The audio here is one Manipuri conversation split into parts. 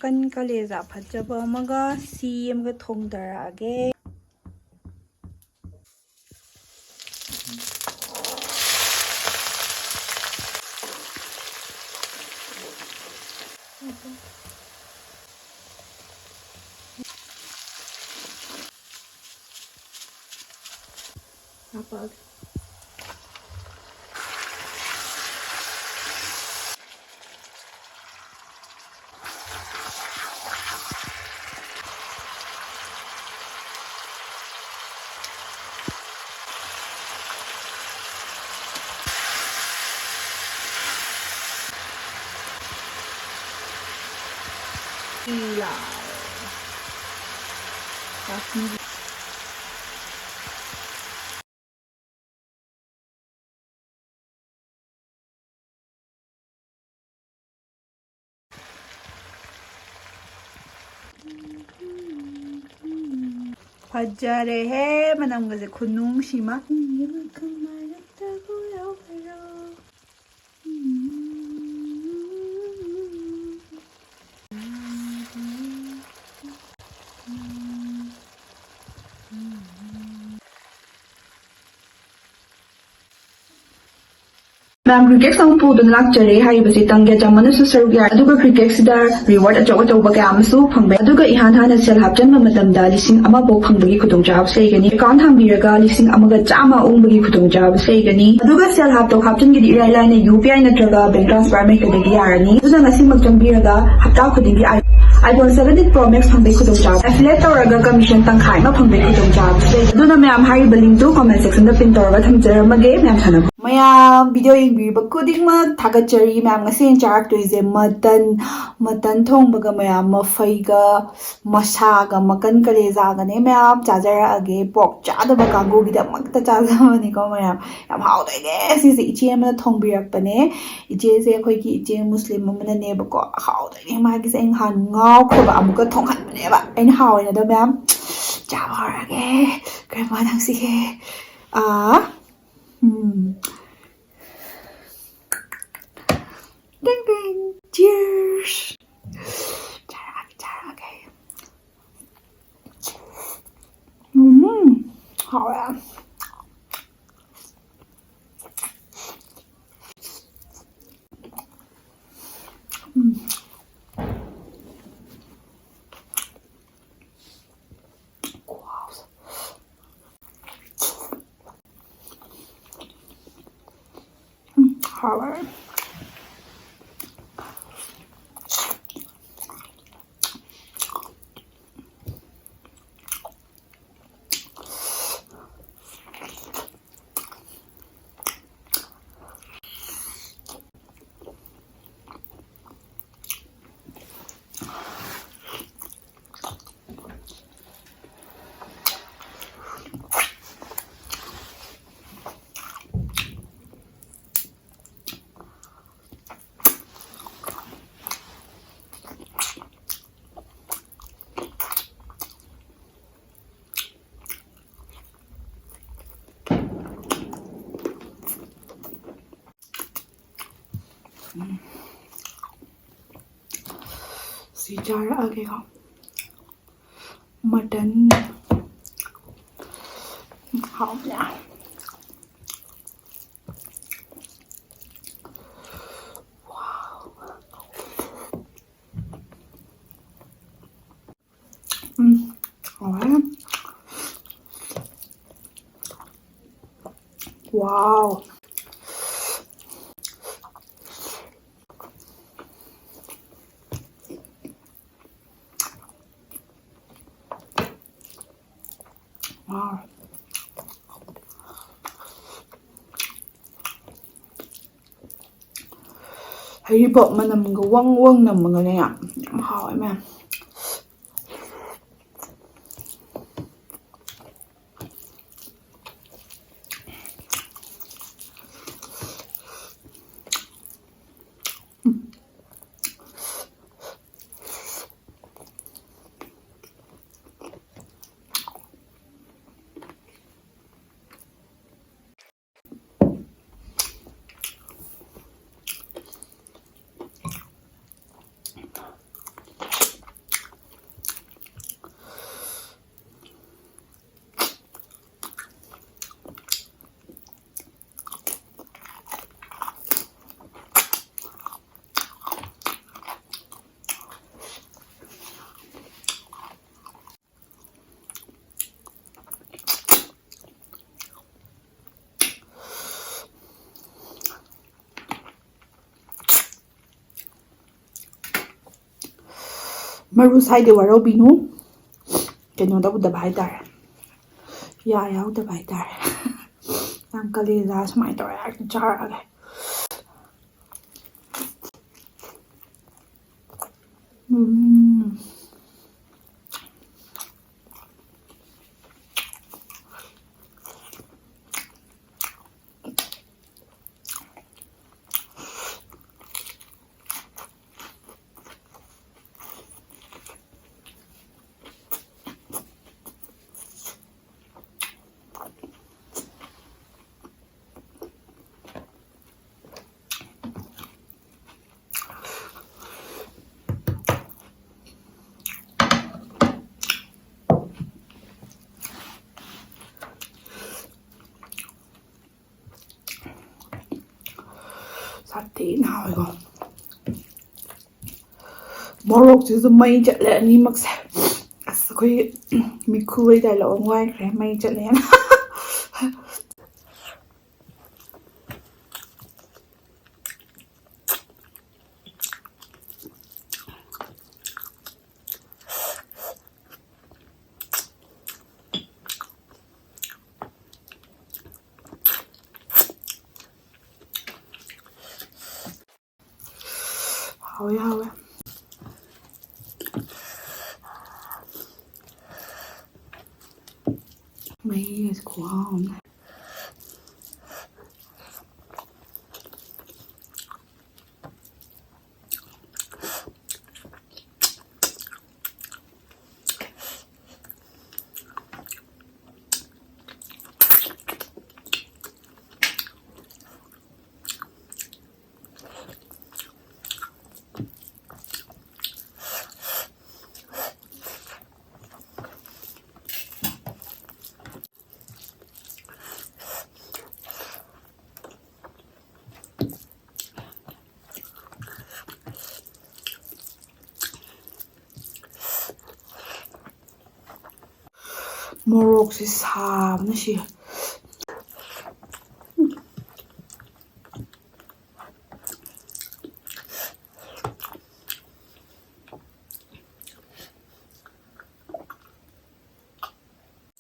ꯃꯀꯟ ꯀꯂꯦꯖꯥ ꯐꯖꯕ ꯑꯃꯒ ꯁꯤ ꯑꯃꯒ ꯊꯣꯡꯗꯔꯛꯑꯒꯦ. ꯍꯥꯞꯄꯛꯑꯒꯦ. Iya. Kasih. ꯐꯖꯔꯦꯍꯦ ꯃꯅꯝꯒꯁꯦ ꯈꯨꯅꯨꯡꯁꯤꯃ. Ma'am, cricket ang pudon lakchari haibasi tangya jamana su sarugya aduga cricket sida reward achaw-achaw kaya amasu phangbay aduga ihan-hana sel hapchanba matamda lising ama pok phangbagi khudongchahab saigani account hambiraga lising amaga chama ungbagi khudongchahab saigani aduga sel haptok hapchangidi irai-lai na UPI natraga bank transfer mai kadagi yarani aduna ngasimag changbiraga hapta khudingi iPhone 17 Pro Max phangbay khudongchahab affiliate tawraga commission tangkhai ma phangbay khudongchahab saigani aduna ma'am hariba link tu comment section da pin tawraga thamjaramage ma'am sana mayam video yengbiba kudingmak thagachari ma'am ngasi charaktoise mutton thongbaga mayam mafaiga masaga makan kaleza ga ne ma'am chajaraage pork chadaba kangu gi damakta chajamani ko mayam yam haudoine sise iche amana thongbirakpane iche se akhoi ki iche muslim amana ne ba ko haudoine magi se han ngau khoba amuka thonghanbane ba aina hawina da ma'am chabarage grandma nangsi ke Ding ding! Cheers! Charage. Hảo ạ. Wow. Hảo ạ. Sijara'age mutton hảo nhỉ. Wow. Alright. Wow. Wow. Haribo manamga wang namaga na yam hao man. ꯃꯔꯨ ꯁꯥꯏꯗ ꯋꯥꯔꯧꯕꯤꯅꯨ ꯀꯩꯅꯣ ꯇꯧꯗꯕ ꯍꯥꯏꯇꯥꯔꯦ ꯌꯥꯎꯗꯕ ꯍꯥꯏꯇꯥꯔꯦ ꯌꯥꯝ ꯀꯂꯦꯖꯥ ꯁꯨꯃꯥꯏꯅ ꯇꯧꯔ ꯍꯦꯛꯇ ꯆꯥꯔꯛꯑꯒꯦ 사태나 이거 모록지도 많이 젖래 아니막세 아싸 거의 미쿠에 달라 온거야 그래 많이 젖래 하왜 mấy của không 모록지 사무시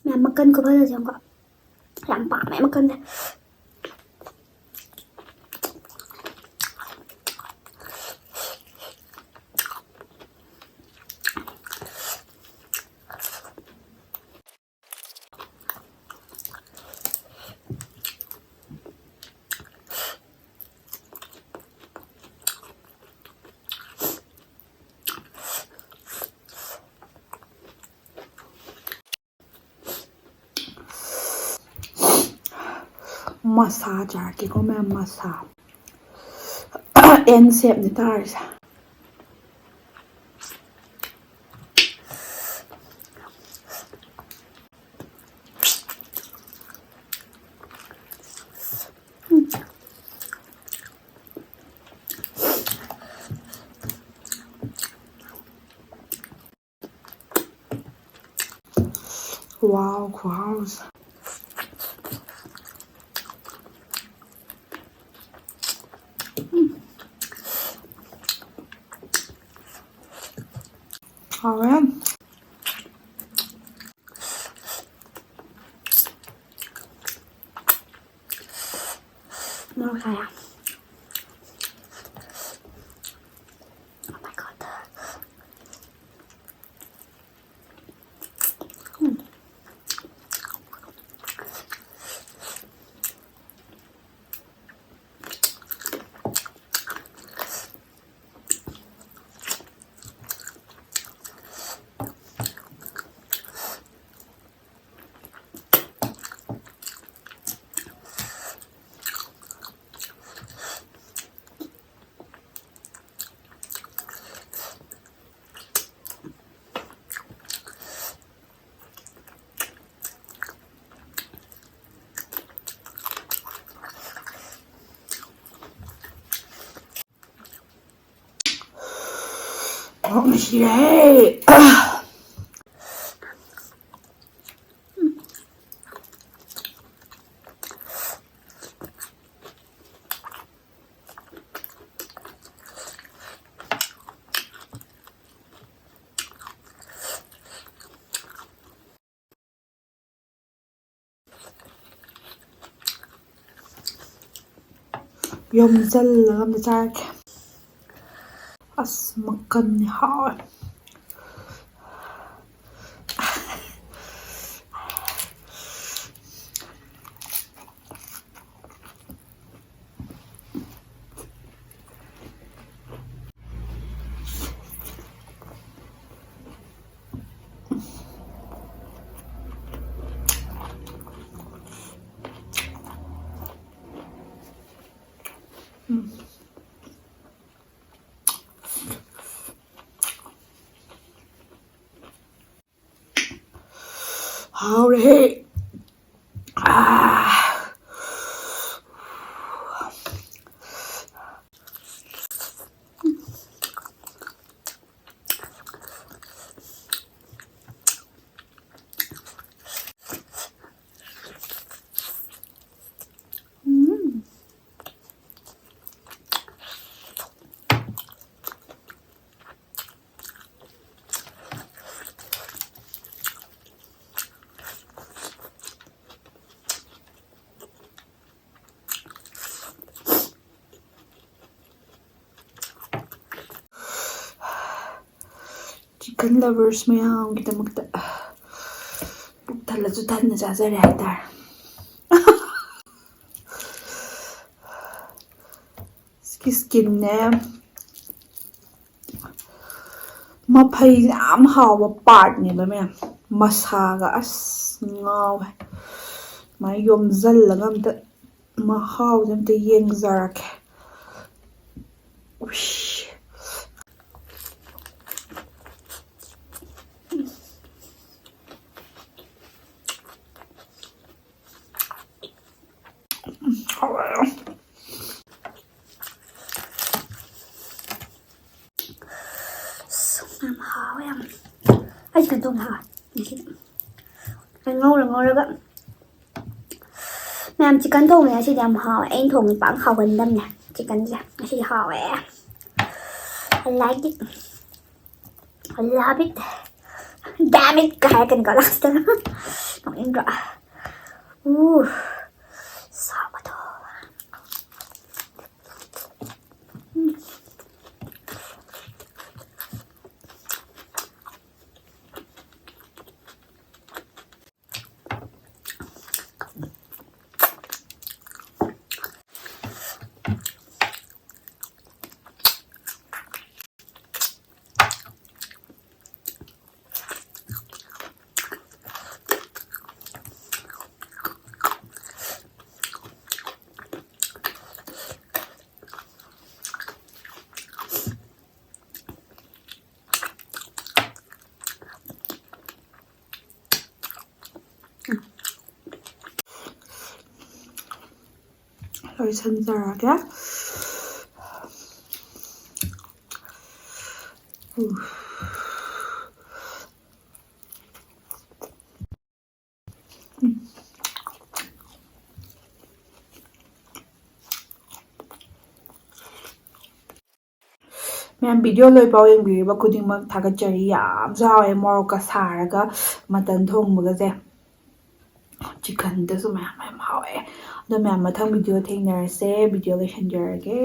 mẹ mà cân có bao giờ không ạ? Làm bả mẹ mà cân này. massage cái có mẹ massage en xẹp này ta rồi sao wow wow em Nó khai à? Oh my god. 먹는 시래 ꯌꯣꯝꯖꯜꯂꯒ ꯑꯝꯇ ꯆꯥꯔꯒꯦ ꯑꯁ ꯃꯀꯟꯅꯤ ꯍꯥꯎꯋꯦ hau래 chicken lovers ꯃꯌꯥꯝꯒꯤꯗꯃꯛꯇ ꯄꯨꯛ ꯊꯜꯂꯁꯨ ꯊꯟꯅ ꯆꯥꯖꯔꯦ ꯍꯥꯏꯇꯥꯔꯦ ꯁ꯭ꯀꯤꯟꯅꯦ ꯃꯐꯩꯁꯦ ꯌꯥꯝ ꯍꯥꯎꯕ ꯄꯥꯔꯠꯅꯦꯕ ꯃꯌꯥꯝ ꯃꯁꯥꯒ ꯑꯁ ꯉꯥꯎꯋꯦ ꯁꯨꯃꯥꯏꯅ ꯌꯣꯝꯖꯜꯂꯒ ꯑꯝꯇ ꯃꯍꯥꯎꯁꯦ ꯑꯝꯇ ꯌꯦꯡꯖꯔꯛꯀꯦ ꯌꯥꯝ ꯍꯥꯎꯋꯦ ꯌꯥꯝ ꯑꯩ ꯆꯤꯛꯀꯟ ꯊꯣꯡꯕ ꯍꯥꯎꯋꯦ ꯉꯧꯔꯒ ꯃꯌꯥꯝ ꯆꯤꯛꯀꯟ ꯊꯣꯡꯕꯁꯦ ꯉꯁꯤꯗꯤ ꯌꯥꯝ ꯍꯥꯎꯋꯦ ꯑꯩꯅ ꯊꯣꯡꯕ ꯄꯥꯛ ꯍꯥꯎꯒꯟꯗꯕꯅꯦ ꯆꯤꯛꯀꯟꯁꯦ ꯉꯁꯤꯗꯤ ꯍꯥꯎꯋꯦ I like it I love it damn it ꯀ ꯍꯥꯏꯔꯛꯀꯅꯤꯀꯣ ꯂꯥꯁꯇ ꯅꯣꯛꯅꯤꯡꯗ꯭ꯔꯣ ꯁꯥꯕꯗꯣ ꯂꯣꯏꯁꯟꯖꯔꯒꯦ ꯃꯌꯥꯝ ꯚꯤꯗꯤꯑꯣ ꯂꯣꯏꯐꯥꯎ ꯌꯦꯡꯕꯤꯔꯤꯕ ꯈꯨꯗꯤꯡꯃꯛ ꯊꯥꯒꯠꯆꯔꯤ ꯌꯥꯝꯁꯨ ꯍꯥꯎꯋꯦ ꯃꯣꯔꯣꯛꯀ ꯁꯥꯔꯒ ꯃꯇꯟ ꯊꯣꯡꯕꯒꯁꯦ ꯆꯤꯛꯀꯟꯗꯁꯨ ꯃꯌꯥꯝ ꯍꯥꯎꯋꯦ ꯑꯗꯣ ꯃꯌꯥꯝ ꯃꯊꯪ ꯚꯤꯗꯤꯑꯣ ꯊꯦꯡꯅꯔꯁꯦ ꯚꯤꯗꯤꯑꯣ ꯂꯣꯏꯁꯟꯖꯔꯒꯦ